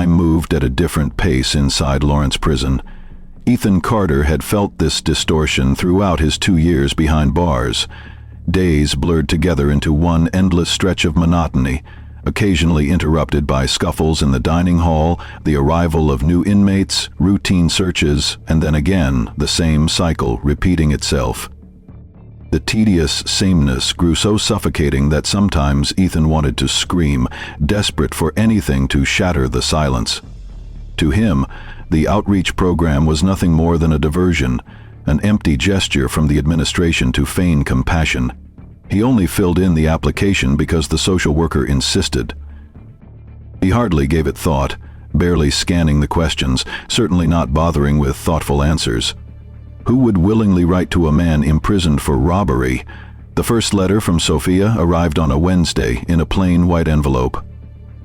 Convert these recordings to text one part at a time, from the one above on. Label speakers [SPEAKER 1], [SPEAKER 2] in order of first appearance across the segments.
[SPEAKER 1] Time moved at a different pace inside Lawrence Prison. Ethan Carter had felt this distortion throughout his 2 years behind bars. Days blurred together into one endless stretch of monotony, occasionally interrupted by scuffles in the dining hall, the arrival of new inmates, routine searches, and then again the same cycle repeating itself. The tedious sameness grew so suffocating that sometimes Ethan wanted to scream, desperate for anything to shatter the silence. To him, the outreach program was nothing more than a diversion, an empty gesture from the administration to feign compassion. He only filled in the application because the social worker insisted. He hardly gave it thought, barely scanning the questions, certainly not bothering with thoughtful answers. Who would willingly write to a man imprisoned for robbery? The first letter from Sophia arrived on a Wednesday in a plain white envelope.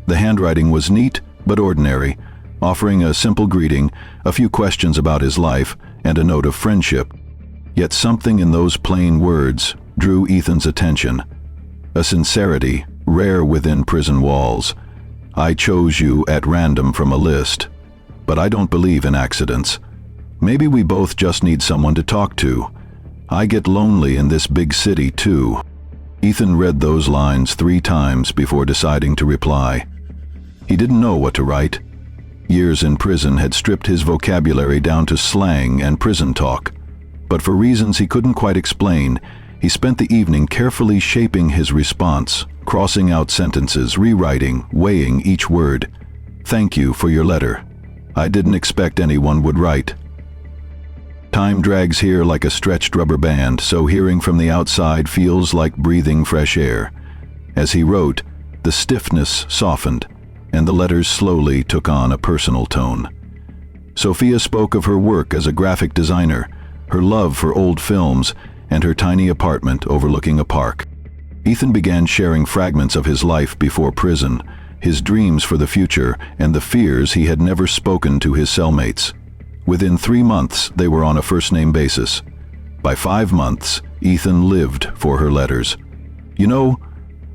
[SPEAKER 1] The handwriting was neat but ordinary, offering a simple greeting, a few questions about his life, and a note of friendship. Yet something in those plain words drew Ethan's attention. A sincerity rare within prison walls. I chose you at random from a list, but I don't believe in accidents. Maybe we both just need someone to talk to. I get lonely in this big city too. Ethan read those lines 3 times before deciding to reply. He didn't know what to write. Years in prison had stripped his vocabulary down to slang and prison talk. But for reasons he couldn't quite explain, he spent the evening carefully shaping his response, crossing out sentences, rewriting, weighing each word. Thank you for your letter. I didn't expect anyone would write. Time drags here like a stretched rubber band, so hearing from the outside feels like breathing fresh air. As he wrote, the stiffness softened, and the letters slowly took on a personal tone. Sophia spoke of her work as a graphic designer, her love for old films, and her tiny apartment overlooking a park. Ethan began sharing fragments of his life before prison, his dreams for the future, and the fears he had never spoken to his cellmates. Within 3 months, they were on a first-name basis. By 5 months, Ethan lived for her letters. You know,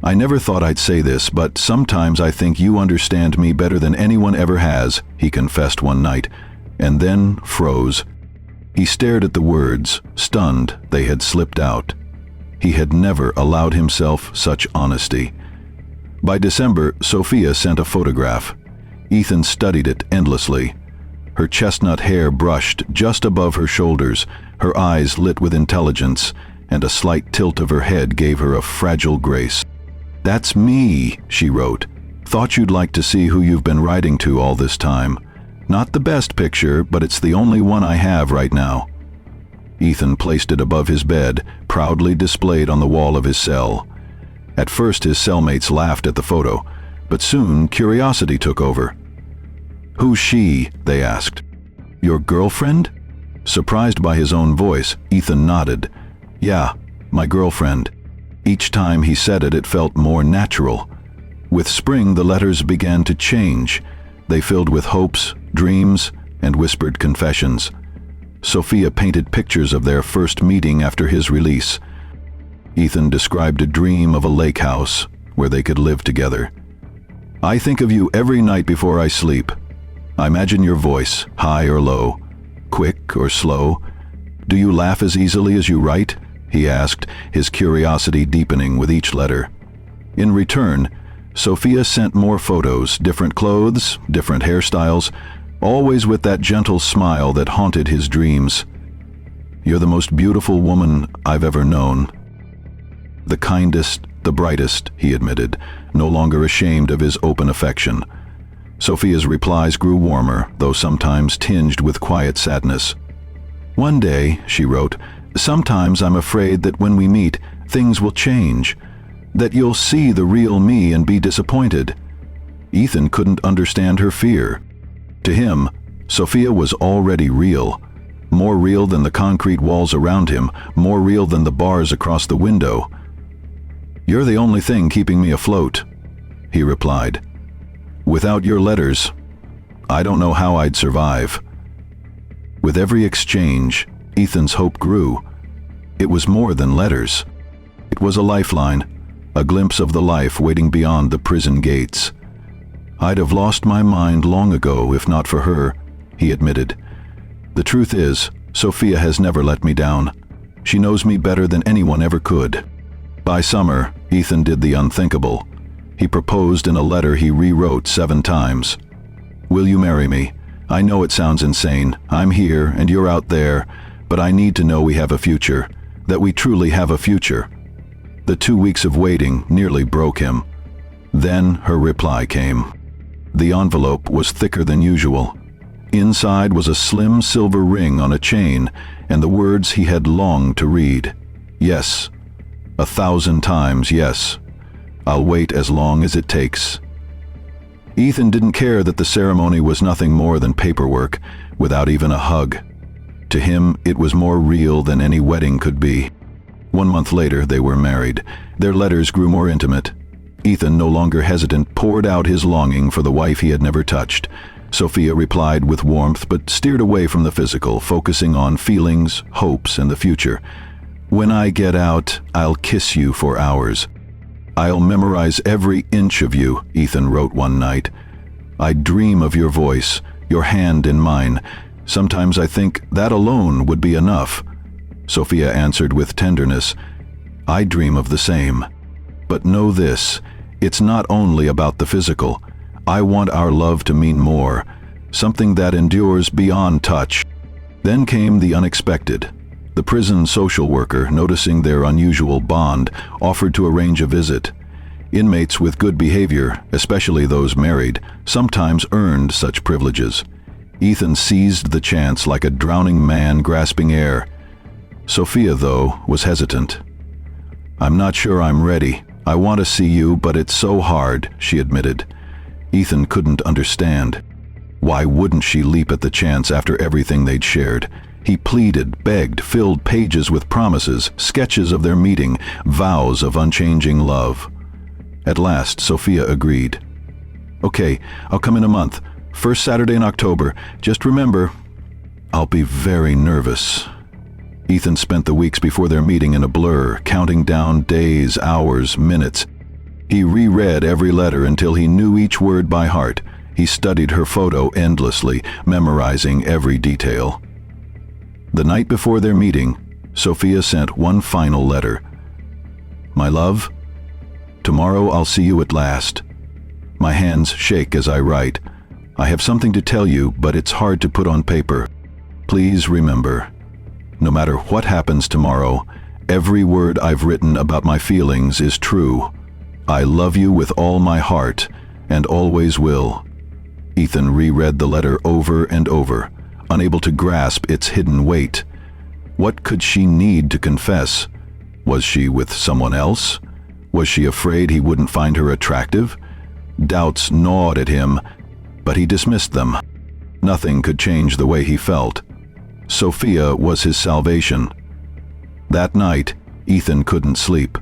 [SPEAKER 1] I never thought I'd say this, but sometimes I think you understand me better than anyone ever has, he confessed one night, and then froze. He stared at the words, stunned they had slipped out. He had never allowed himself such honesty. By December, Sophia sent a photograph. Ethan studied it endlessly. Her chestnut hair brushed just above her shoulders, her eyes lit with intelligence, and a slight tilt of her head gave her a fragile grace. That's me, she wrote. Thought you'd like to see who you've been writing to all this time. Not the best picture, but it's the only one I have right now. Ethan placed it above his bed, proudly displayed on the wall of his cell. At first his cellmates laughed at the photo, but soon curiosity took over. Who's she? They asked. Your girlfriend? Surprised by his own voice, Ethan nodded. Yeah, my girlfriend. Each time he said it, it felt more natural. With spring, the letters began to change. They filled with hopes, dreams, and whispered confessions. Sophia painted pictures of their first meeting after his release. Ethan described a dream of a lake house where they could live together. I think of you every night before I sleep. I imagine your voice, high or low, quick or slow. Do you laugh as easily as you write? He asked, his curiosity deepening with each letter. In return, Sophia sent more photos, different clothes, different hairstyles, always with that gentle smile that haunted his dreams. You're the most beautiful woman I've ever known. The kindest, the brightest, he admitted, no longer ashamed of his open affection. Sophia's replies grew warmer, though sometimes tinged with quiet sadness. One day, she wrote, sometimes I'm afraid that when we meet, things will change, that you'll see the real me and be disappointed. Ethan couldn't understand her fear. To him, Sophia was already real, more real than the concrete walls around him, more real than the bars across the window. You're the only thing keeping me afloat, he replied. Without your letters, I don't know how I'd survive. With every exchange, Ethan's hope grew. It was more than letters. It was a lifeline, a glimpse of the life waiting beyond the prison gates. "I'd have lost my mind long ago if not for her," he admitted. "The truth is, Sophia has never let me down. She knows me better than anyone ever could." By summer, Ethan did the unthinkable. He proposed in a letter he rewrote 7 times. "Will you marry me? I know it sounds insane. I'm here and you're out there, but I need to know we have a future, that we truly have a future." The 2 weeks of waiting nearly broke him. Then her reply came. The envelope was thicker than usual. Inside was a slim silver ring on a chain, and the words he had longed to read. "Yes. 1,000 times yes. I'll wait as long as it takes." Ethan didn't care that the ceremony was nothing more than paperwork, without even a hug. To him, it was more real than any wedding could be. 1 month later, they were married. Their letters grew more intimate. Ethan, no longer hesitant, poured out his longing for the wife he had never touched. Sophia replied with warmth, but steered away from the physical, focusing on feelings, hopes, and the future. "When I get out, I'll kiss you for hours. I'll memorize every inch of you," Ethan wrote one night. "I dream of your voice, your hand in mine. Sometimes I think that alone would be enough." Sophia answered with tenderness, "I dream of the same. But know this, it's not only about the physical. I want our love to mean more, something that endures beyond touch." Then came the unexpected. The prison social worker, noticing their unusual bond, offered to arrange a visit. Inmates with good behavior, especially those married, sometimes earned such privileges. Ethan seized the chance like a drowning man grasping air. Sophia, though, was hesitant. "I'm not sure I'm ready. I want to see you, but it's so hard," she admitted. Ethan couldn't understand. Why wouldn't she leap at the chance after everything they'd shared? He pleaded, begged, filled pages with promises, sketches of their meeting, vows of unchanging love. At last, Sophia agreed. "Okay, I'll come in a month. First Saturday in October. Just remember, I'll be very nervous." Ethan spent the weeks before their meeting in a blur, counting down days, hours, minutes. He reread every letter until he knew each word by heart. He studied her photo endlessly, memorizing every detail. The night before their meeting, Sophia sent one final letter. "My love, tomorrow I'll see you at last. My hands shake as I write. I have something to tell you, but it's hard to put on paper. Please remember, no matter what happens tomorrow, every word I've written about my feelings is true. I love you with all my heart, and always will." Ethan reread the letter over and over, unable to grasp its hidden weight. What could she need to confess? Was she with someone else? Was she afraid he wouldn't find her attractive? Doubts gnawed at him, but he dismissed them. Nothing could change the way he felt. Sophia was his salvation. That night, Ethan couldn't sleep.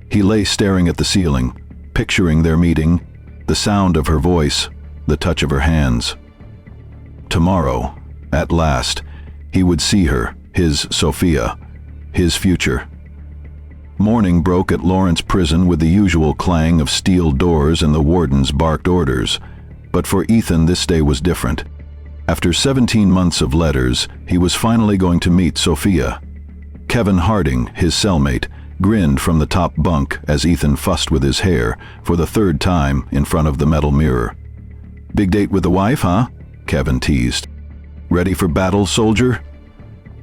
[SPEAKER 1] He lay staring at the ceiling, picturing their meeting, the sound of her voice, the touch of her hands. Tomorrow, at last, he would see her, his Sophia, his future. Morning broke at Lawrence prison with the usual clang of steel doors and the warden's barked orders. But for Ethan, this day was different. After 17 months of letters, he was finally going to meet Sophia. Kevin Harding, his cellmate, grinned from the top bunk as Ethan fussed with his hair for the 3rd time in front of the metal mirror. "Big date with the wife, huh?" Kevin teased. "Ready for battle, soldier?"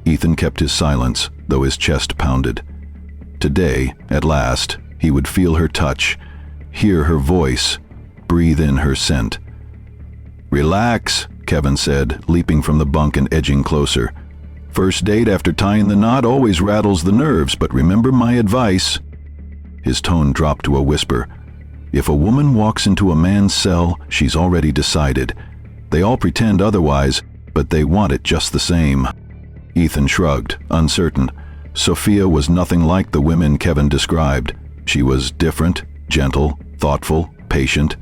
[SPEAKER 1] Ethan kept his silence, though his chest pounded. Today, at last, he would feel her touch, hear her voice, breathe in her scent. "Relax," Kevin said, leaping from the bunk and edging closer. "First date after tying the knot always rattles the nerves, but remember my advice." His tone dropped to a whisper. "If a woman walks into a man's cell, she's already decided. They all pretend otherwise, but they want it just the same." Ethan shrugged, uncertain. Sophia was nothing like the women Kevin described. She was different, gentle, thoughtful, patient.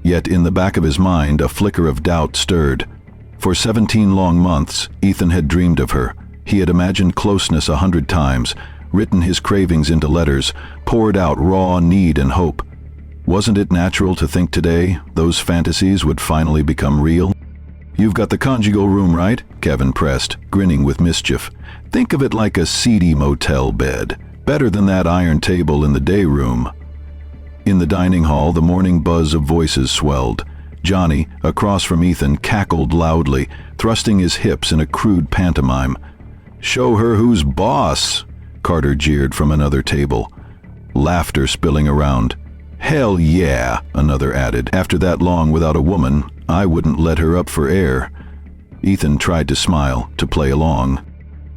[SPEAKER 1] Yet in the back of his mind, a flicker of doubt stirred. For 17 long months, Ethan had dreamed of her. He had imagined closeness 100 times, written his cravings into letters, poured out raw need and hope. Wasn't it natural to think today those fantasies would finally become real? "You've got the conjugal room, right?" Kevin pressed, grinning with mischief. "Think of it like a seedy motel bed. Better than that iron table in the day room." In the dining hall, the morning buzz of voices swelled. Johnny, across from Ethan, cackled loudly, thrusting his hips in a crude pantomime. "Show her who's boss," Carter jeered from another table. Laughter spilling around. "Hell yeah," another added. "After that long without a woman, I wouldn't let her up for air." Ethan tried to smile, to play along.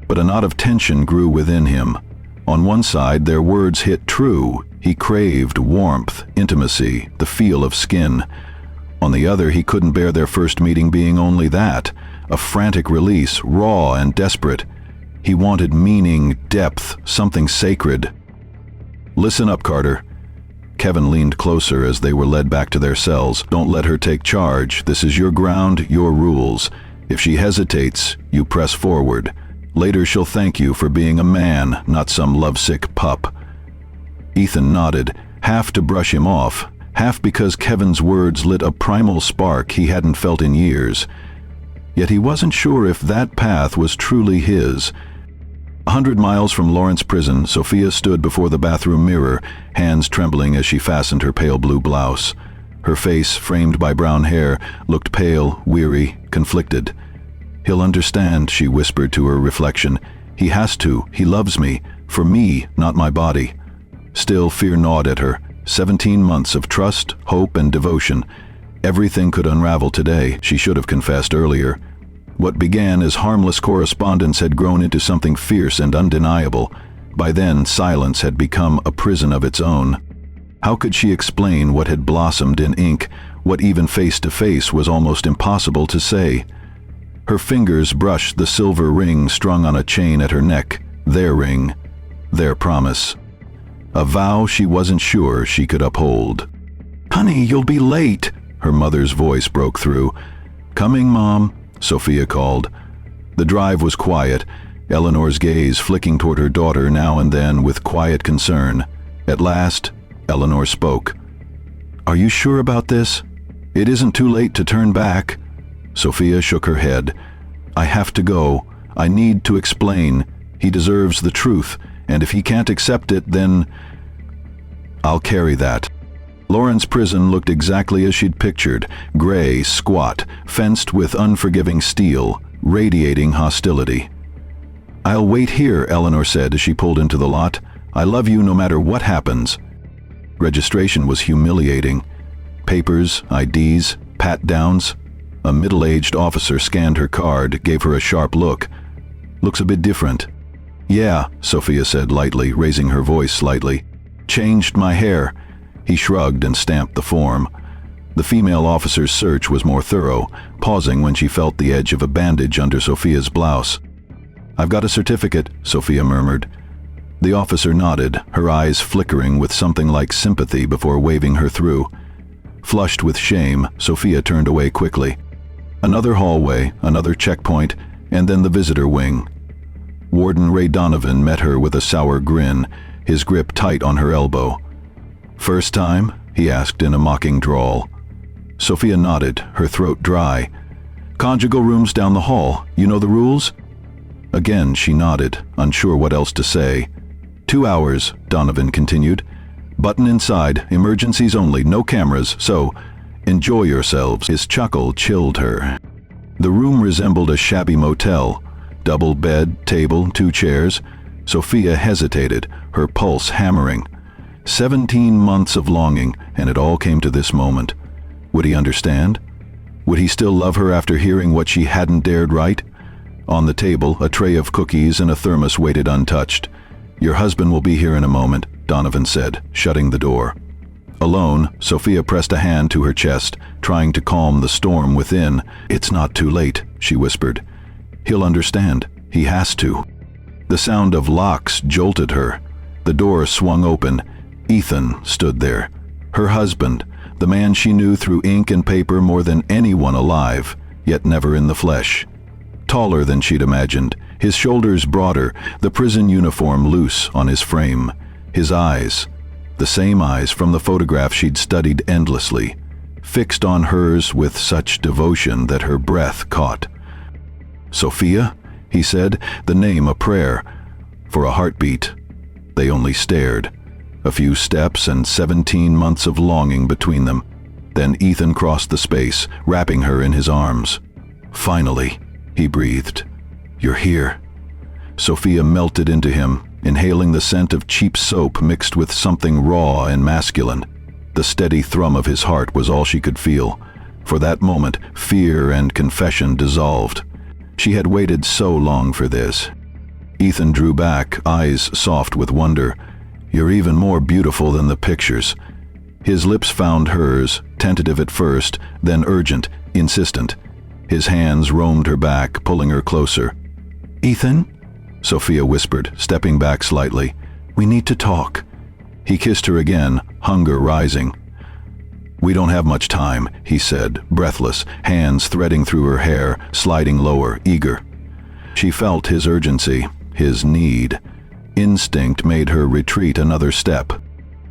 [SPEAKER 1] But a knot of tension grew within him. On one side, their words hit true. He craved warmth, intimacy, the feel of skin. On the other, he couldn't bear their first meeting being only that, a frantic release, raw and desperate. He wanted meaning, depth, something sacred. "Listen up, Carter." Kevin leaned closer as they were led back to their cells. "Don't let her take charge. This is your ground, your rules. If she hesitates, you press forward. Later she'll thank you for being a man, not some lovesick pup." Ethan nodded, half to brush him off, half because Kevin's words lit a primal spark he hadn't felt in years. Yet he wasn't sure if that path was truly his. 100 miles from Lawrence Prison, Sophia stood before the bathroom mirror, hands trembling as she fastened her pale blue blouse. Her face, framed by brown hair, looked pale, weary, conflicted. "He'll understand," she whispered to her reflection. "He has to. He loves me. For me, not my body." Still, fear gnawed at her. 17 months of trust, hope, and devotion. Everything could unravel today, she should have confessed earlier. What began as harmless correspondence had grown into something fierce and undeniable. By then, silence had become a prison of its own. How could she explain what had blossomed in ink, what even face-to-face was almost impossible to say? Her fingers brushed the silver ring strung on a chain at her neck. Their ring. Their promise. A vow she wasn't sure she could uphold. "Honey, you'll be late," her mother's voice broke through. "Coming, Mom," Sophia called. The drive was quiet, Eleanor's gaze flicking toward her daughter now and then with quiet concern. At last, Eleanor spoke. "Are you sure about this? It isn't too late to turn back." Sophia shook her head. "I have to go. I need to explain. He deserves the truth, and if he can't accept it, then I'll carry that." Lawrence Prison looked exactly as she'd pictured, gray, squat, fenced with unforgiving steel, radiating hostility. "I'll wait here," Eleanor said as she pulled into the lot. "I love you no matter what happens." Registration was humiliating. Papers, IDs, pat-downs. A middle-aged officer scanned her card, gave her a sharp look. "Looks a bit different." "Yeah," Sophia said lightly, raising her voice slightly. "Changed my hair." He shrugged and stamped the form. The female officer's search was more thorough, pausing when she felt the edge of a bandage under Sophia's blouse. "I've got a certificate," Sophia murmured. The officer nodded, her eyes flickering with something like sympathy before waving her through. Flushed with shame, Sophia turned away quickly. Another hallway, another checkpoint, and then the visitor wing. Warden Ray Donovan met her with a sour grin, his grip tight on her elbow. "First time?" he asked in a mocking drawl. Sophia nodded, her throat dry. "Conjugal rooms down the hall. You know the rules?" Again she nodded, unsure what else to say. 2 hours, Donovan continued. "Button inside, emergencies only, no cameras, so enjoy yourselves." His chuckle chilled her. The room resembled a shabby motel. Double bed, table, 2 chairs. Sophia hesitated, her pulse hammering. 17 months of longing, and it all came to this moment. Would he understand? Would he still love her after hearing what she hadn't dared write? On the table, a tray of cookies and a thermos waited untouched. "Your husband will be here in a moment," Donovan said, shutting the door. Alone, Sophia pressed a hand to her chest, trying to calm the storm within. "It's not too late," she whispered. "He'll understand. He has to." The sound of locks jolted her. The door swung open. Ethan stood there. Her husband, the man she knew through ink and paper more than anyone alive, yet never in the flesh. Taller than she'd imagined, his shoulders broader, the prison uniform loose on his frame. His eyes, The same eyes from the photograph she'd studied endlessly, fixed on hers with such devotion that her breath caught. "Sophia?" he said, the name a prayer. For a heartbeat, they only stared. A few steps and 17 months of longing between them. Then Ethan crossed the space, wrapping her in his arms. "Finally," he breathed. "You're here." Sophia melted into him, inhaling the scent of cheap soap mixed with something raw and masculine. The steady thrum of his heart was all she could feel. For that moment, fear and confession dissolved. She had waited so long for this. Ethan drew back, eyes soft with wonder. "You're even more beautiful than the pictures." His lips found hers, tentative at first, then urgent, insistent. His hands roamed her back, pulling her closer. "Ethan?" Sophia whispered, stepping back slightly. "We need to talk." He kissed her again, hunger rising. "We don't have much time," he said, breathless, hands threading through her hair, sliding lower, eager. She felt his urgency, his need. Instinct made her retreat another step.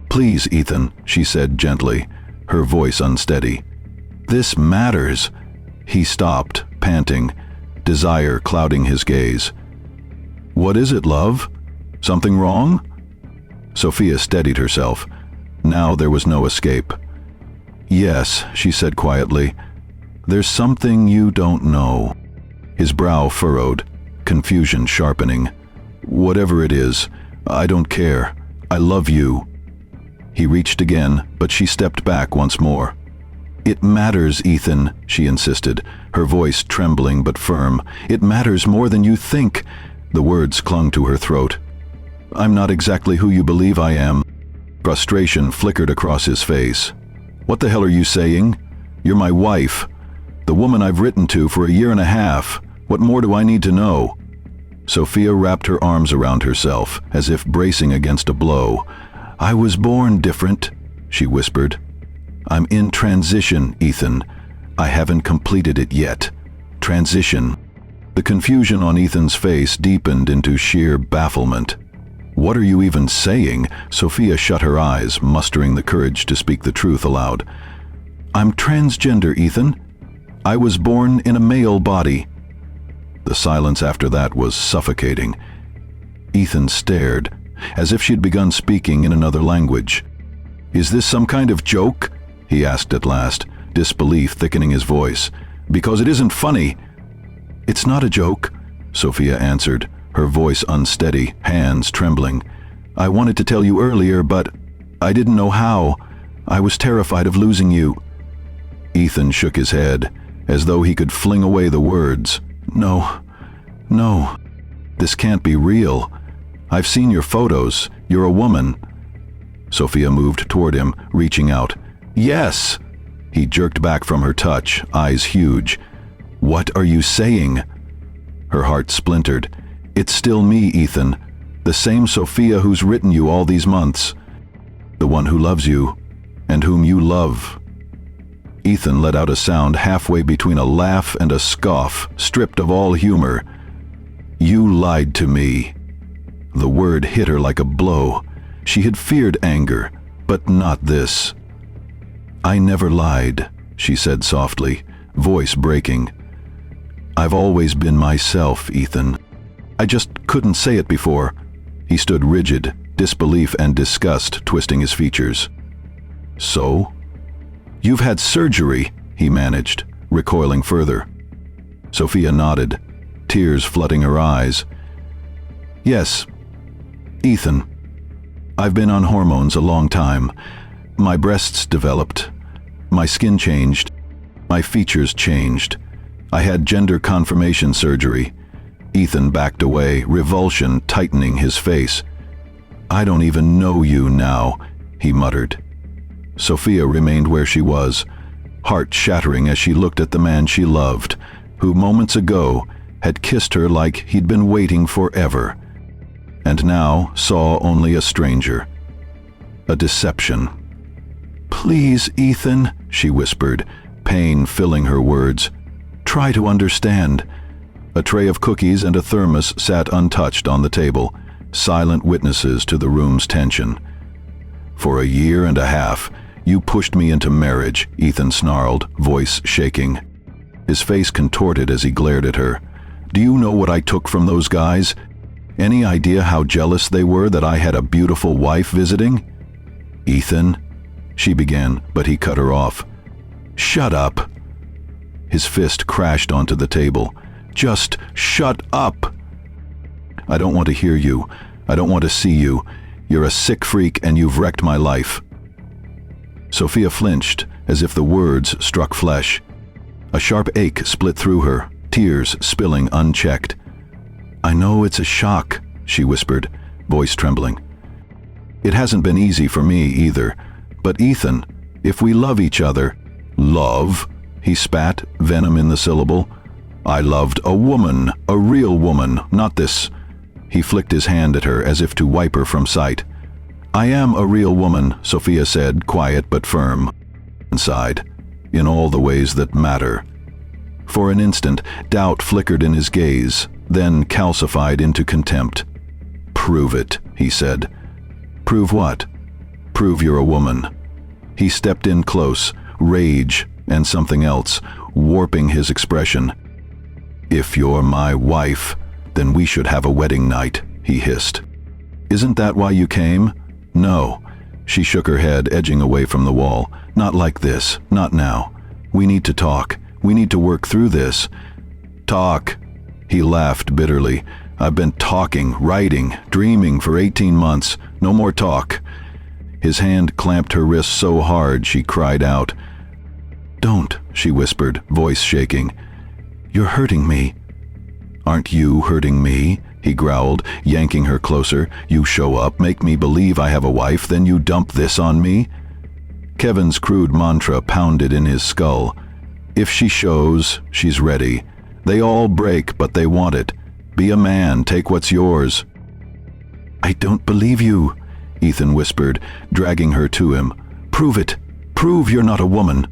[SPEAKER 1] "Please, Ethan," she said gently, her voice unsteady. "This matters." He stopped, panting, desire clouding his gaze. "What is it, love? Something wrong?" Sophia steadied herself. Now there was no escape. "Yes," she said quietly. "There's something you don't know." His brow furrowed, confusion sharpening. "Whatever it is, I don't care. I love you." He reached again, but she stepped back once more. "It matters, Ethan," she insisted, her voice trembling but firm. "It matters more than you think." The words clung to her throat. "I'm not exactly who you believe I am." Frustration flickered across his face. "What the hell are you saying? You're my wife. The woman I've written to for a year and a half. What more do I need to know?" Sophia wrapped her arms around herself, as if bracing against a blow. "I was born different," she whispered. "I'm in transition, Ethan. I haven't completed it yet. Transition." The confusion on Ethan's face deepened into sheer bafflement. "What are you even saying?" Sophia shut her eyes, mustering the courage to speak the truth aloud. "I'm transgender, Ethan. I was born in a male body." The silence after that was suffocating. Ethan stared, as if she'd begun speaking in another language. "Is this some kind of joke?" he asked at last, disbelief thickening his voice. "Because it isn't funny." "It's not a joke," Sophia answered, her voice unsteady, hands trembling. "I wanted to tell you earlier, but I didn't know how. I was terrified of losing you." Ethan shook his head, as though he could fling away the words. No, this can't be real. I've seen your photos. You're a woman." Sophia moved toward him, reaching out. "Yes!" He jerked back from her touch, eyes huge. "What are you saying?" Her heart splintered. "It's still me, Ethan. The same Sophia who's written you all these months. The one who loves you, and whom you love." Ethan let out a sound halfway between a laugh and a scoff, stripped of all humor. "You lied to me." The word hit her like a blow. She had feared anger, but not this. "I never lied," she said softly, voice breaking. "I've always been myself, Ethan. I just couldn't say it before." He stood rigid, disbelief and disgust twisting his features. "So? You've had surgery," he managed, recoiling further. Sophia nodded, tears flooding her eyes. "Yes, Ethan. I've been on hormones a long time. My breasts developed. My skin changed. My features changed. I had gender confirmation surgery." Ethan backed away, revulsion tightening his face. "I don't even know you now," he muttered. Sophia remained where she was, heart shattering as she looked at the man she loved, who moments ago had kissed her like he'd been waiting forever, and now saw only a stranger. A deception. "Please, Ethan," she whispered, pain filling her words. "Try to understand." A tray of cookies and a thermos sat untouched on the table, silent witnesses to the room's tension. For a year and a half, you pushed me into marriage, Ethan snarled, voice shaking. His face contorted as he glared at her. Do you know what I took from those guys? Any idea how jealous they were that I had a beautiful wife visiting? Ethan, she began, but he cut her off. Shut up. His fist crashed onto the table. Just shut up. I don't want to hear you. I don't want to see you. You're a sick freak and you've wrecked my life. Sophia flinched as if the words struck flesh. A sharp ache split through her, tears spilling unchecked. I know it's a shock, she whispered, voice trembling. It hasn't been easy for me either. But Ethan, if we love each other— Love? He spat, venom in the syllable. I loved a woman, a real woman, not this. He flicked his hand at her as if to wipe her from sight. I am a real woman, Sophia said, quiet but firm. Inside, in all the ways that matter. For an instant, doubt flickered in his gaze, then calcified into contempt. Prove it, he said. Prove what? Prove you're a woman. He stepped in close, rage and something else, warping his expression. If you're my wife, then we should have a wedding night, he hissed. Isn't that why you came? No. She shook her head, edging away from the wall. Not like this, not now. We need to talk. We need to work through this. Talk. He laughed bitterly. I've been talking, writing, dreaming for 18 months. No more talk. His hand clamped her wrist so hard she cried out. Don't, she whispered, voice shaking. You're hurting me. Aren't you hurting me? He growled, yanking her closer. You show up, make me believe I have a wife, then you dump this on me? Kevin's crude mantra pounded in his skull. If she shows, she's ready. They all break, but they want it. Be a man, take what's yours. I don't believe you, Ethan whispered, dragging her to him. Prove it. Prove you're not a woman.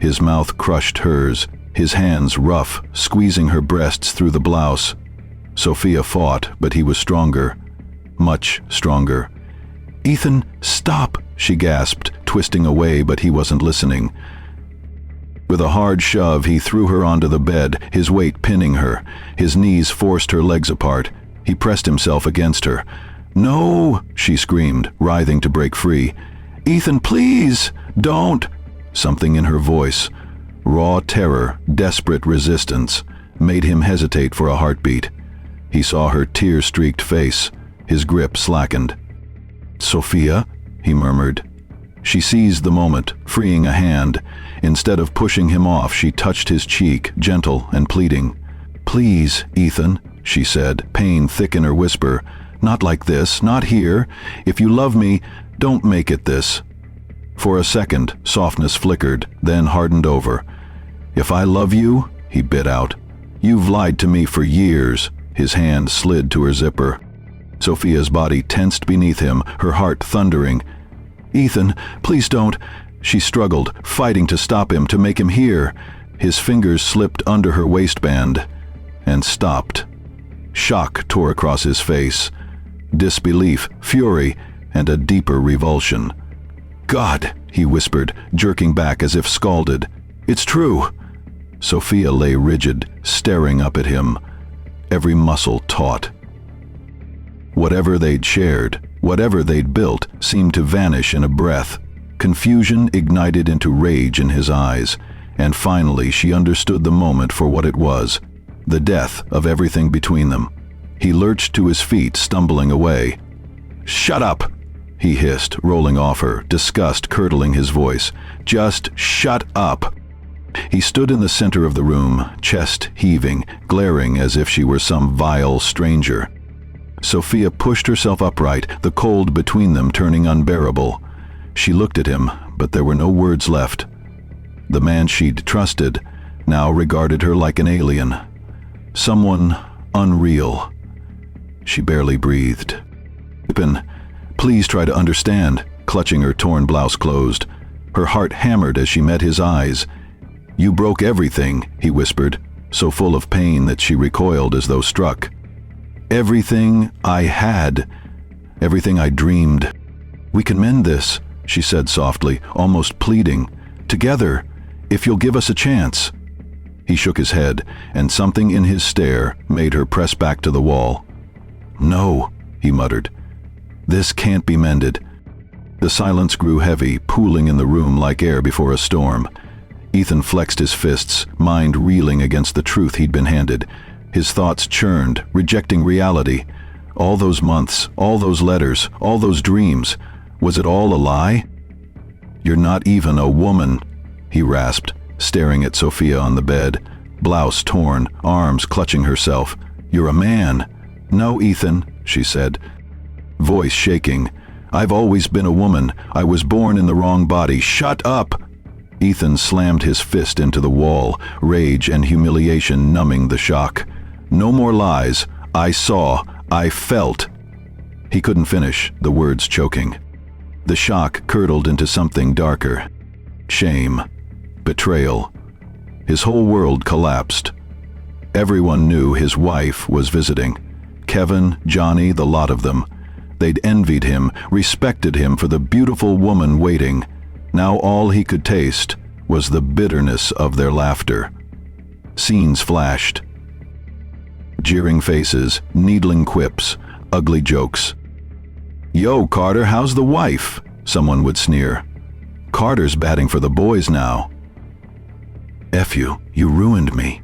[SPEAKER 1] His mouth crushed hers, his hands rough, squeezing her breasts through the blouse. Sophia fought, but he was stronger. Much stronger. Ethan, stop, she gasped, twisting away, but he wasn't listening. With a hard shove, he threw her onto the bed, his weight pinning her. His knees forced her legs apart. He pressed himself against her. No, she screamed, writhing to break free. Ethan, please, don't. Something in her voice, raw terror, desperate resistance, made him hesitate for a heartbeat. He saw her tear-streaked face. His grip slackened. Sophia, he murmured. She seized the moment, freeing a hand. Instead of pushing him off, she touched his cheek, gentle and pleading. Please, Ethan, she said, pain thick in her whisper. Not like this, not here. If you love me, don't make it this. For a second, softness flickered, then hardened over. If I love you, he bit out. You've lied to me for years. His hand slid to her zipper. Sophia's body tensed beneath him, her heart thundering. Ethan, please don't. She struggled, fighting to stop him, to make him hear. His fingers slipped under her waistband and stopped. Shock tore across his face. Disbelief, fury, and a deeper revulsion. God, he whispered, jerking back as if scalded. It's true. Sophia lay rigid, staring up at him, every muscle taut. Whatever they'd shared, whatever they'd built, seemed to vanish in a breath. Confusion ignited into rage in his eyes, and finally she understood the moment for what it was, the death of everything between them. He lurched to his feet, stumbling away. Shut up, he hissed, rolling off her, disgust curdling his voice. Just shut up. He stood in the center of the room, chest heaving, glaring as if she were some vile stranger. Sophia pushed herself upright, the cold between them turning unbearable. She looked at him, but there were no words left. The man she'd trusted now regarded her like an alien. Someone unreal. She barely breathed. Please try to understand, clutching her torn blouse closed. Her heart hammered as she met his eyes. You broke everything, he whispered, so full of pain that she recoiled as though struck. Everything I had, everything I dreamed. "We can mend this," she said softly, almost pleading. "Together, if you'll give us a chance." He shook his head, and something in his stare made her press back to the wall. "No," he muttered. "This can't be mended." The silence grew heavy, pooling in the room like air before a storm. Ethan flexed his fists, mind reeling against the truth he'd been handed. His thoughts churned, rejecting reality. All those months, all those letters, all those dreams, was it all a lie? "You're not even a woman," he rasped, staring at Sophia on the bed, blouse torn, arms clutching herself. "You're a man." "No, Ethan," she said, voice shaking. "I've always been a woman. I was born in the wrong body. Shut up!" Ethan slammed his fist into the wall, rage and humiliation numbing the shock. "No more lies. I saw. I felt." He couldn't finish, the words choking. The shock curdled into something darker. Shame. Betrayal. His whole world collapsed. Everyone knew his wife was visiting. Kevin, Johnny, the lot of them. They'd envied him, respected him for the beautiful woman waiting. Now all he could taste was the bitterness of their laughter. Scenes flashed. Jeering faces, needling quips, ugly jokes. "Yo, Carter, how's the wife?" someone would sneer. "Carter's batting for the boys now." "F you, you ruined me,"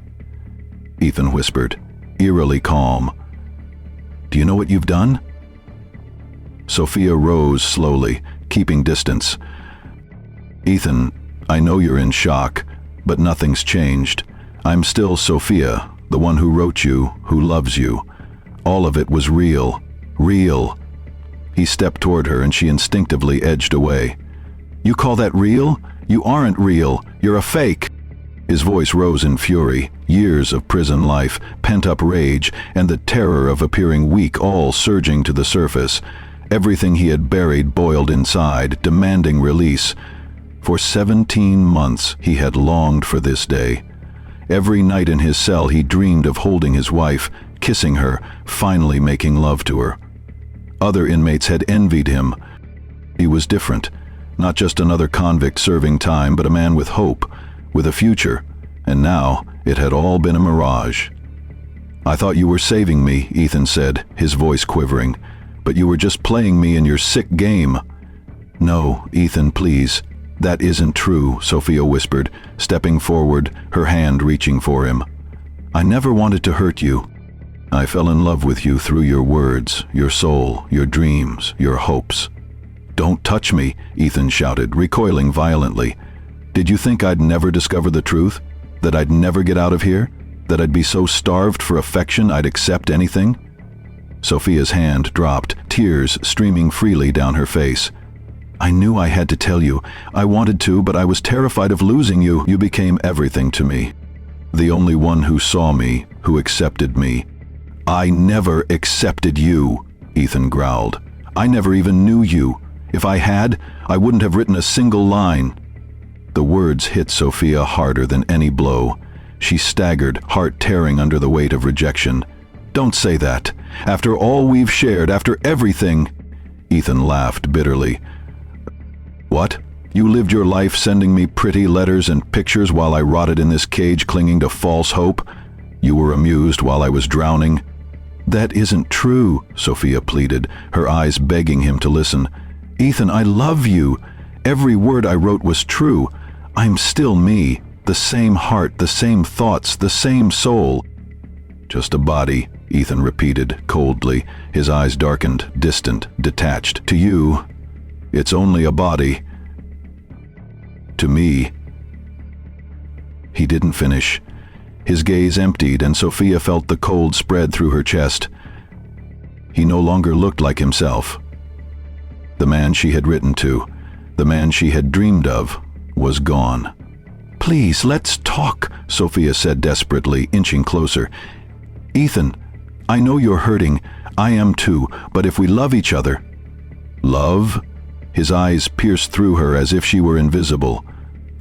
[SPEAKER 1] Ethan whispered, eerily calm. "Do you know what you've done?" Sophia rose slowly, keeping distance. "Ethan, I know you're in shock, but nothing's changed. I'm still Sophia, the one who wrote you, who loves you. All of it was real. Real." He stepped toward her and she instinctively edged away. "You call that real? You aren't real. You're a fake." His voice rose in fury, years of prison life, pent-up rage, and the terror of appearing weak all surging to the surface. Everything he had buried boiled inside, demanding release. For 17 months he had longed for this day. Every night in his cell he dreamed of holding his wife, kissing her, finally making love to her. Other inmates had envied him. He was different, not just another convict serving time, but a man with hope, with a future, and now it had all been a mirage. "I thought you were saving me," Ethan said, his voice quivering, "but you were just playing me in your sick game." "No, Ethan, please. That isn't true," Sophia whispered, stepping forward, her hand reaching for him. "I never wanted to hurt you. I fell in love with you through your words, your soul, your dreams, your hopes." "Don't touch me," Ethan shouted, recoiling violently. "Did you think I'd never discover the truth? That I'd never get out of here? That I'd be so starved for affection I'd accept anything?" Sophia's hand dropped, tears streaming freely down her face. "I knew I had to tell you. I wanted to, but I was terrified of losing you. You became everything to me. The only one who saw me, who accepted me." "I never accepted you," Ethan growled. "I never even knew you. If I had, I wouldn't have written a single line." The words hit Sophia harder than any blow. She staggered, heart tearing under the weight of rejection. "Don't say that. After all we've shared, after everything." Ethan laughed bitterly. "What? You lived your life sending me pretty letters and pictures while I rotted in this cage clinging to false hope? You were amused while I was drowning?" "That isn't true," Sophia pleaded, her eyes begging him to listen. "Ethan, I love you. Every word I wrote was true. I'm still me, the same heart, the same thoughts, the same soul." "Just a body," Ethan repeated coldly, his eyes darkened, distant, detached. "To you, it's only a body. To me." He didn't finish. His gaze emptied and Sophia felt the cold spread through her chest. He no longer looked like himself. The man she had written to, the man she had dreamed of, was gone. "Please, let's talk," Sophia said desperately, inching closer. "Ethan, I know you're hurting. I am too, but if we love each other—" "Love?" His eyes pierced through her as if she were invisible.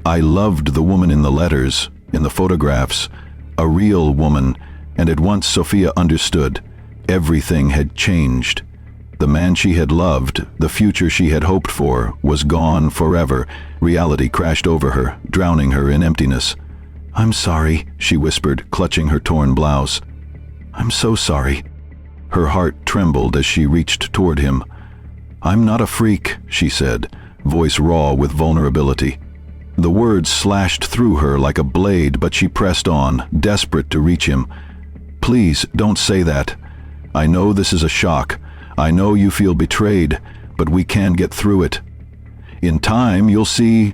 [SPEAKER 1] "I loved the woman in the letters, in the photographs, a real woman," and at once Sophia understood. Everything had changed. The man she had loved, the future she had hoped for, was gone forever. Reality crashed over her, drowning her in emptiness. "I'm sorry," she whispered, clutching her torn blouse. "I'm so sorry." Her heart trembled as she reached toward him. "I'm not a freak," she said, voice raw with vulnerability. The words slashed through her like a blade, but she pressed on, desperate to reach him. "Please, don't say that. I know this is a shock. I know you feel betrayed, but we can get through it. In time, you'll see."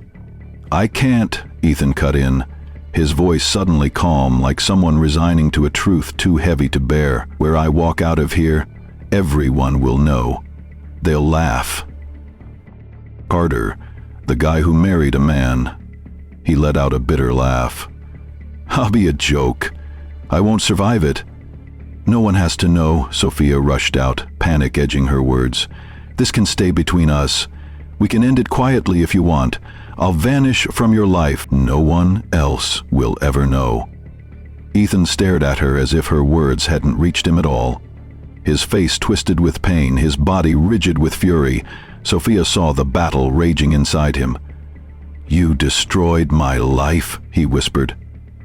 [SPEAKER 1] "I can't," Ethan cut in, his voice suddenly calm, like someone resigning to a truth too heavy to bear. "Where I walk out of here, everyone will know. They'll laugh." Carter, the guy who married a man. He let out a bitter laugh. "I'll be a joke. I won't survive it." "No one has to know," Sophia rushed out, panic edging her words. "This can stay between us. We can end it quietly if you want. I'll vanish from your life. No one else will ever know." Ethan stared at her as if her words hadn't reached him at all. His face twisted with pain, his body rigid with fury. Sophia saw the battle raging inside him. "You destroyed my life," he whispered.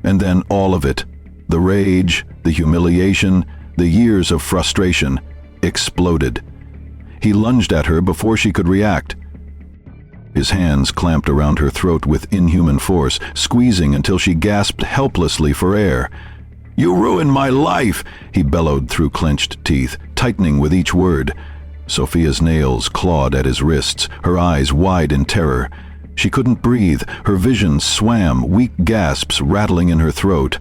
[SPEAKER 1] And then all of it, the rage, the humiliation, the years of frustration, exploded. He lunged at her before she could react. His hands clamped around her throat with inhuman force, squeezing until she gasped helplessly for air. "You ruined my life!" he bellowed through clenched teeth, tightening with each word. Sophia's nails clawed at his wrists, her eyes wide in terror. She couldn't breathe, her vision swam, weak gasps rattling in her throat.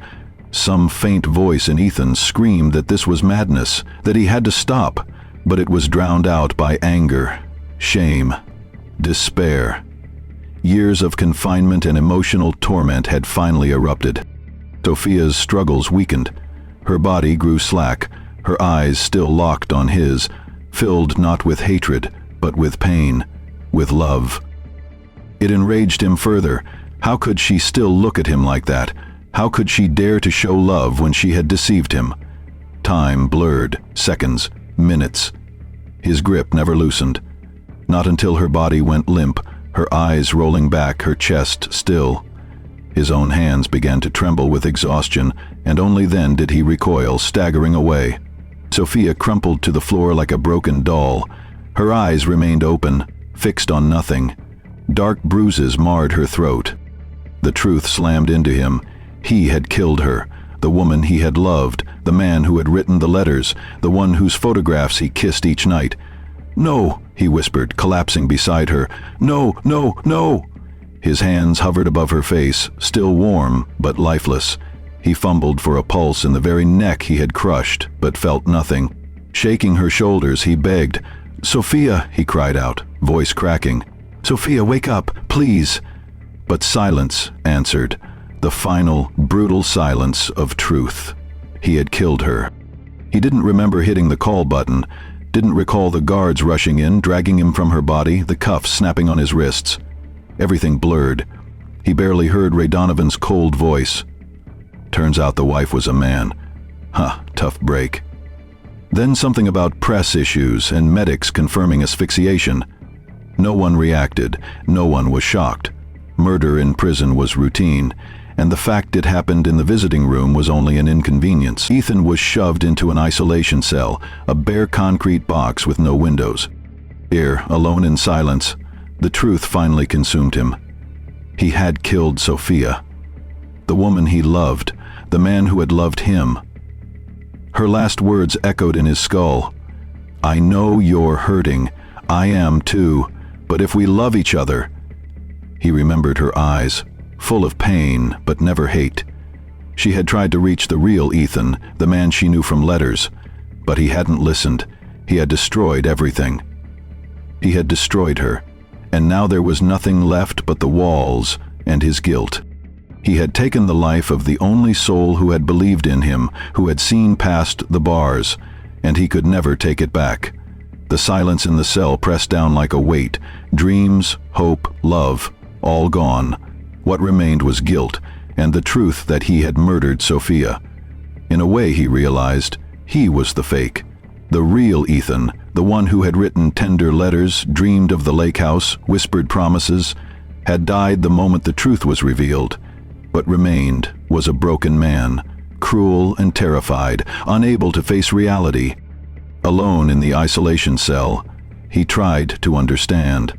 [SPEAKER 1] Some faint voice in Ethan screamed that this was madness, that he had to stop, but it was drowned out by anger, shame, despair. Years of confinement and emotional torment had finally erupted. Sophia's struggles weakened. Her body grew slack, her eyes still locked on his, filled not with hatred, but with pain, with love. It enraged him further. How could she still look at him like that? How could she dare to show love when she had deceived him? Time blurred, seconds, minutes. His grip never loosened. Not until her body went limp, her eyes rolling back, her chest still. His own hands began to tremble with exhaustion, and only then did he recoil, staggering away. Sophia crumpled to the floor like a broken doll. Her eyes remained open, fixed on nothing. Dark bruises marred her throat. The truth slammed into him. He had killed her, the woman he had loved, the man who had written the letters, the one whose photographs he kissed each night. "No," he whispered, collapsing beside her. "No, no, no!" His hands hovered above her face, still warm but lifeless. He fumbled for a pulse in the very neck he had crushed, but felt nothing. Shaking her shoulders, he begged. "Sophia," he cried out, voice cracking. "Sophia, wake up, please." But silence answered, the final, brutal silence of truth. He had killed her. He didn't remember hitting the call button, didn't recall the guards rushing in, dragging him from her body, the cuffs snapping on his wrists. Everything blurred. He barely heard Ray Donovan's cold voice. Turns out the wife was a man. Tough break. Then something about press issues and medics confirming asphyxiation. No one reacted, no one was shocked. Murder in prison was routine, and the fact it happened in the visiting room was only an inconvenience. Ethan was shoved into an isolation cell, a bare concrete box with no windows. Here, alone in silence, the truth finally consumed him. He had killed Sophia. The woman he loved, the man who had loved him. Her last words echoed in his skull. "I know you're hurting. I am too. But if we love each other..." He remembered her eyes, full of pain but never hate. She had tried to reach the real Ethan, the man she knew from letters, but he hadn't listened. He had destroyed everything. He had destroyed her, and now there was nothing left but the walls and his guilt. He had taken the life of the only soul who had believed in him, who had seen past the bars, and he could never take it back. The silence in the cell pressed down like a weight. Dreams, hope, love, all gone. What remained was guilt, and the truth that he had murdered Sophia. In a way, he realized, he was the fake. The real Ethan, the one who had written tender letters, dreamed of the lake house, whispered promises, had died the moment the truth was revealed, but remained was a broken man, cruel and terrified, unable to face reality. Alone in the isolation cell, he tried to understand.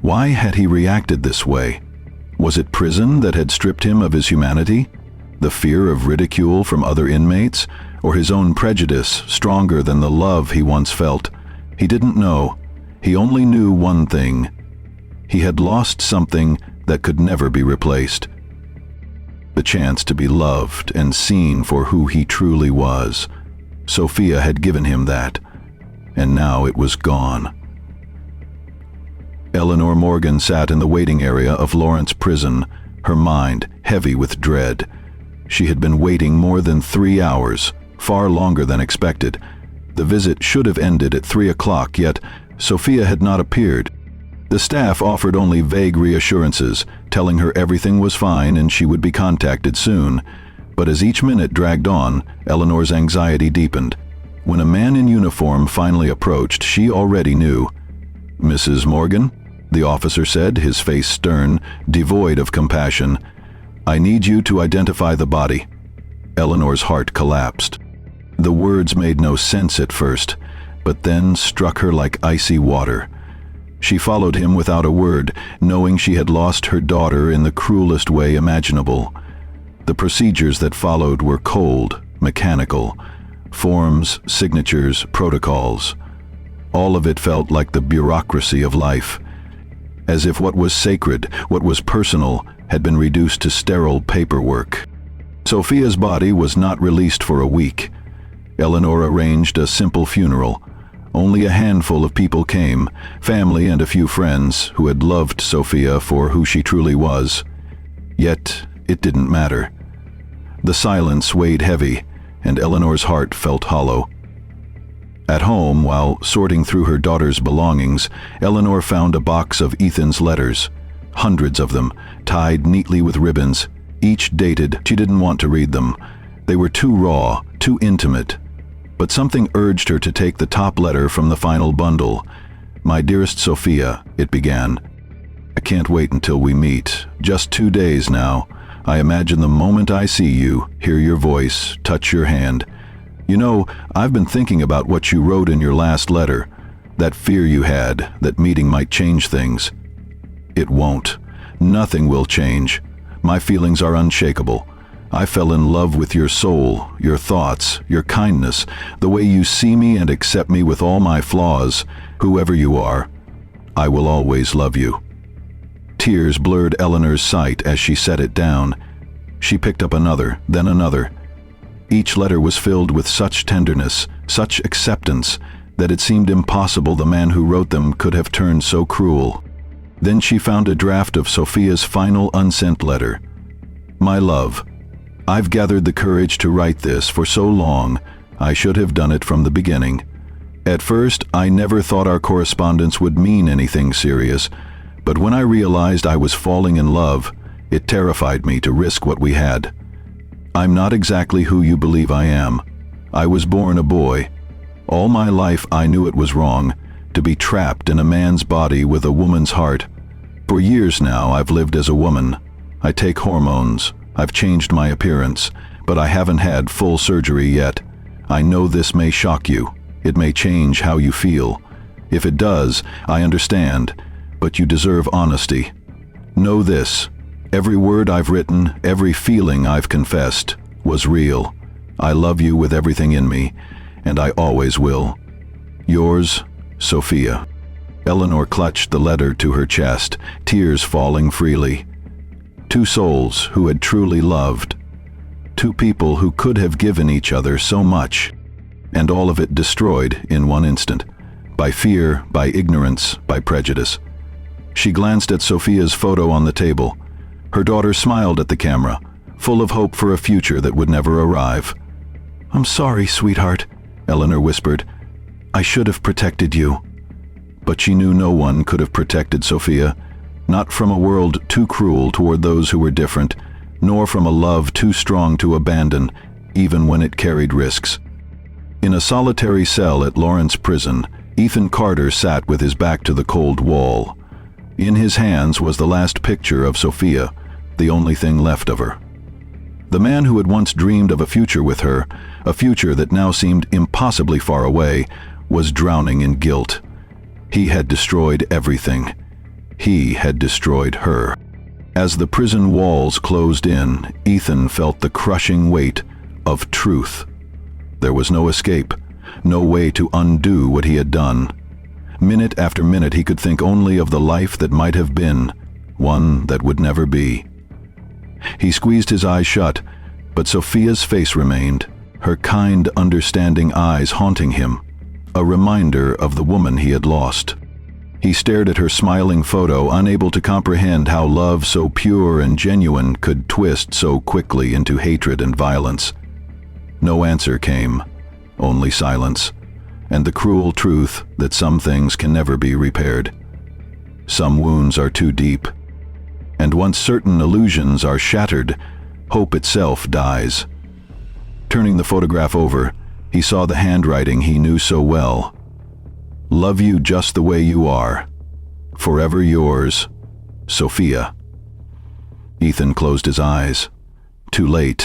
[SPEAKER 1] Why had he reacted this way? Was it prison that had stripped him of his humanity? The fear of ridicule from other inmates? Or his own prejudice, stronger than the love he once felt? He didn't know. He only knew one thing. He had lost something that could never be replaced. The chance to be loved and seen for who he truly was. Sophia had given him that, and now it was gone. Eleanor Morgan sat in the waiting area of Lawrence Prison, her mind heavy with dread. She had been waiting more than 3 hours, far longer than expected. The visit should have ended at 3 o'clock, yet Sophia had not appeared. The staff offered only vague reassurances, telling her everything was fine and she would be contacted soon. But as each minute dragged on, Eleanor's anxiety deepened. When a man in uniform finally approached, she already knew. "Mrs. Morgan?" the officer said, his face stern, devoid of compassion. "I need you to identify the body." Eleanor's heart collapsed. The words made no sense at first, but then struck her like icy water. She followed him without a word, knowing she had lost her daughter in the cruelest way imaginable. The procedures that followed were cold, mechanical. Forms, signatures, protocols. All of it felt like the bureaucracy of life. As if what was sacred, what was personal, had been reduced to sterile paperwork. Sophia's body was not released for a week. Eleanor arranged a simple funeral. Only a handful of people came, family and a few friends who had loved Sophia for who she truly was. Yet it didn't matter. The silence weighed heavy, and Eleanor's heart felt hollow. At home, while sorting through her daughter's belongings, Eleanor found a box of Ethan's letters. Hundreds of them, tied neatly with ribbons, each dated. She didn't want to read them. They were too raw, too intimate. But something urged her to take the top letter from the final bundle. "My dearest Sophia," it began. "I can't wait until we meet. Just 2 days now. I imagine the moment I see you, hear your voice, touch your hand. You know, I've been thinking about what you wrote in your last letter. That fear you had, that meeting might change things. It won't. Nothing will change. My feelings are unshakable. I fell in love with your soul, your thoughts, your kindness, the way you see me and accept me with all my flaws, whoever you are. I will always love you." Tears blurred Eleanor's sight as she set it down. She picked up another, then another. Each letter was filled with such tenderness, such acceptance, that it seemed impossible the man who wrote them could have turned so cruel. Then she found a draft of Sophia's final unsent letter. "My love, I've gathered the courage to write this for so long, I should have done it from the beginning. At first, I never thought our correspondence would mean anything serious, but when I realized I was falling in love, it terrified me to risk what we had. I'm not exactly who you believe I am. I was born a boy. All my life I knew it was wrong, to be trapped in a man's body with a woman's heart. For years now I've lived as a woman. I take hormones. I've changed my appearance, but I haven't had full surgery yet. I know this may shock you. It may change how you feel. If it does, I understand, but you deserve honesty. Know this. Every word I've written, every feeling I've confessed, was real. I love you with everything in me, and I always will. Yours, Sophia." Eleanor clutched the letter to her chest, tears falling freely. Two souls who had truly loved. Two people who could have given each other so much, and all of it destroyed in one instant, by fear, by ignorance, by prejudice. She glanced at Sophia's photo on the table. Her daughter smiled at the camera, full of hope for a future that would never arrive. "I'm sorry, sweetheart," Eleanor whispered. "I should have protected you." But she knew no one could have protected Sophia, not from a world too cruel toward those who were different, nor from a love too strong to abandon, even when it carried risks. In a solitary cell at Lawrence Prison, Ethan Carter sat with his back to the cold wall. In his hands was the last picture of Sophia, the only thing left of her. The man who had once dreamed of a future with her, a future that now seemed impossibly far away, was drowning in guilt. He had destroyed everything. He had destroyed her. As the prison walls closed in, Ethan felt the crushing weight of truth. There was no escape, no way to undo what he had done. Minute after minute he could think only of the life that might have been, one that would never be. He squeezed his eyes shut, but Sophia's face remained, her kind, understanding eyes haunting him, a reminder of the woman he had lost. He stared at her smiling photo, unable to comprehend how love so pure and genuine could twist so quickly into hatred and violence. No answer came, only silence, and the cruel truth that some things can never be repaired. Some wounds are too deep, and once certain illusions are shattered, hope itself dies. Turning the photograph over, he saw the handwriting he knew so well. Love you just the way you are. Forever yours, Sophia. Ethan closed his eyes. Too late.